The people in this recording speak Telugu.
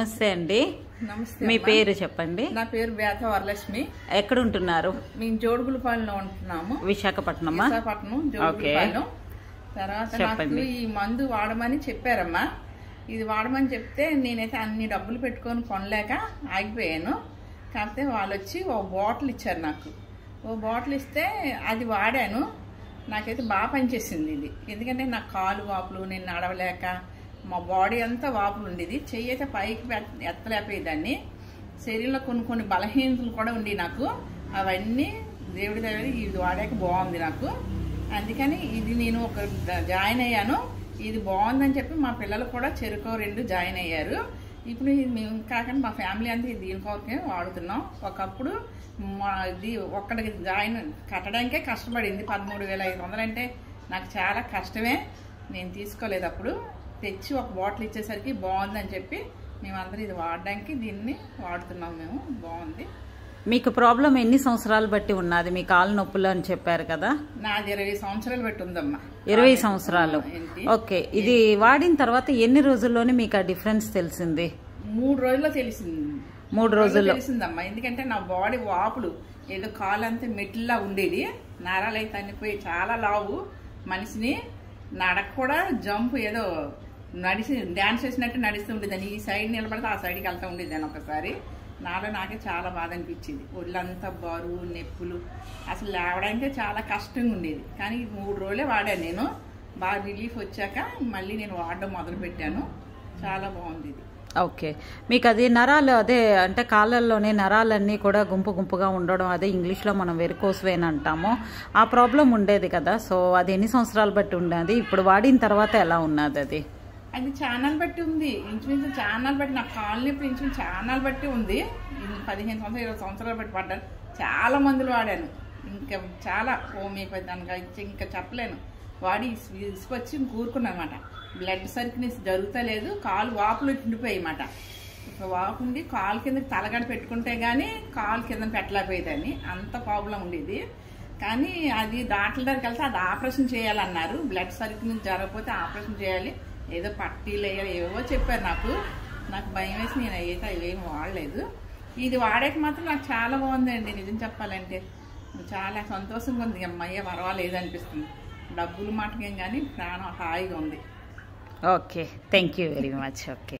నమస్తే అండి. నమస్తే. మీ పేరు చెప్పండి. నా పేరు బేత వరలక్ష్మి. ఎక్కడ ఉంటున్నారు? మేము జోడుగులపాలెంలో ఉంటున్నాము. విశాఖపట్నమా? విశాఖపట్నం జోడుగులపాలెం. తర్వాత నాకు ఈ మందు వాడమని చెప్పారమ్మా. ఇది వాడమని చెప్తే నేనైతే అన్ని డబ్బులు పెట్టుకొని కొనలేక ఆగిపోయాను. కాకపోతే వాళ్ళు వచ్చి ఓ బాటిల్ ఇచ్చారు నాకు. ఓ బాటిల్ ఇస్తే అది వాడాను. నాకైతే బాగా పనిచేసింది ఇది. ఎందుకంటే నాకు కాలు వాపులు, నేను నడవలేక మా బాడీ అంతా వాపులు ఉండేది. చెయ్యి అయితే పైకి ఎత్తలేకపోయేదాన్ని. శరీరంలో కొన్ని బలహీనతలు కూడా ఉండి నాకు అవన్నీ దేవుడి దగ్గర ఇది వాడాక బాగుంది నాకు. అందుకని ఇది నేను ఒక జాయిన్ అయ్యాను. ఇది బాగుందని చెప్పి మా పిల్లలు కూడా చెరుకు 2 జాయిన్ అయ్యారు. ఇప్పుడు మేము కాకుండా మా ఫ్యామిలీ అంతా దీనికోసమే వాడుతున్నాం. ఒకప్పుడు ఇది ఒక్కడికి జాయిన్ కట్టడానికే కష్టపడింది. 13,500 అంటే నాకు చాలా కష్టమే. నేను తీసుకోలేదు. అప్పుడు తెచ్చి ఒక బాటిల్ ఇచ్చేసరికి బాగుందని చెప్పి మేమందరం ఇది వాడడానికి దీన్ని వాడుతున్నాం. మేము బాగుంది. మీకు ప్రాబ్లం ఎన్ని సంవత్సరాలు బట్టి ఉన్నది? మీ కాలు నొప్పులు అని చెప్పారు కదా. నాది 20 సంవత్సరాలు బట్టి ఉందమ్మా. 20 సంవత్సరాలు. ఓకే. ఇది వాడిన తర్వాత ఎన్ని రోజుల్లోనే మీకు ఆ డిఫరెన్స్ తెలిసింది? 3 రోజుల్లో తెలిసింది. 3 రోజుల్లో తెలిసిందమ్మా. ఎందుకంటే నా బాడీ వాపులు ఏదో కాలు అంతా మెట్లా ఉండేది. నరాలు అయితే అనిపోయి చాలా లావు మనిషిని. నడక కూడా జంప్ ఏదో నడిచి డాన్స్ చేసినట్టు నడుస్తూ ఉండేదాన్ని. ఈ సైడ్ నిలబడితే ఆ సైడ్కి వెళ్తూ ఉండేదాన్ని. ఒకసారి నాకే చాలా బాధ అనిపించింది. ఒళ్ళంతా బరువు, నొప్పులు, అసలు లేవడానికే చాలా కష్టంగా ఉండేది. కానీ 3 రోజులే వాడాను నేను. బాగా రిలీఫ్ వచ్చాక మళ్ళీ నేను వాడడం మొదలు పెట్టాను. చాలా బాగుంది ఇది. ఓకే. మీకు అది నరాలు అదే అంటే కాళ్ళల్లోనే నరాలన్నీ కూడా గుంపుగా ఉండడం, అదే ఇంగ్లీష్లో మనం వెరికోస్ వెయిన్ అంటాము. ఆ ప్రాబ్లం ఉండేది కదా. సో అది ఎన్ని సంవత్సరాలు బట్టి ఉండేది? ఇప్పుడు వాడిన తర్వాత ఎలా ఉన్నది? అది ఛానల్ బట్టి ఉంది. ఇంచుమించు ఛానల్ బట్టి నాకు కాళ్ళు నొప్పి ఇంచుమించు ఛానల్ బట్టి ఉంది. 15 సంవత్సరాలు 20 సంవత్సరాలు బట్టి పడ్డాను. చాలా మందులు వాడాను. ఇంకా చాలా హోమియోపతి దానికి ఇంకా చెప్పలేను. వాడి ఇసుకొచ్చి కూరుకున్నమాట. Blood circulation జరుగుతలేదు. కాలు వాపులు ఉండిపోయాయి అన్నమాట. వాపు ఉండి కాలు కింద తలగడ పెట్టుకుంటే గానీ కాలు కింద పెట్టలేకపోయేదాన్ని. అంత ప్రాబ్లం ఉండేది. కానీ అది డాక్టర్ దగ్గరికి వెళ్తే అది ఆపరేషన్ చేయాలన్నారు. బ్లడ్ సర్క్యులేషన్ జరగకపోతే ఆపరేషన్ చేయాలి, ఏదో పట్టీలు వేయాలి, ఏవో చెప్పారు. నాకు భయం వేసి నేను అయితే అవేమి వాడలేదు. ఇది వాడాక మాత్రం నాకు చాలా బాగుందండి. నిజం చెప్పాలంటే చాలా సంతోషంగా ఉంది. అమ్మయ్య పర్వాలేదు అనిపిస్తుంది. డబ్బులు మాటకేం కానీ ప్రాణం హాయిగా ఉంది. Okay. Thank you very much. Okay.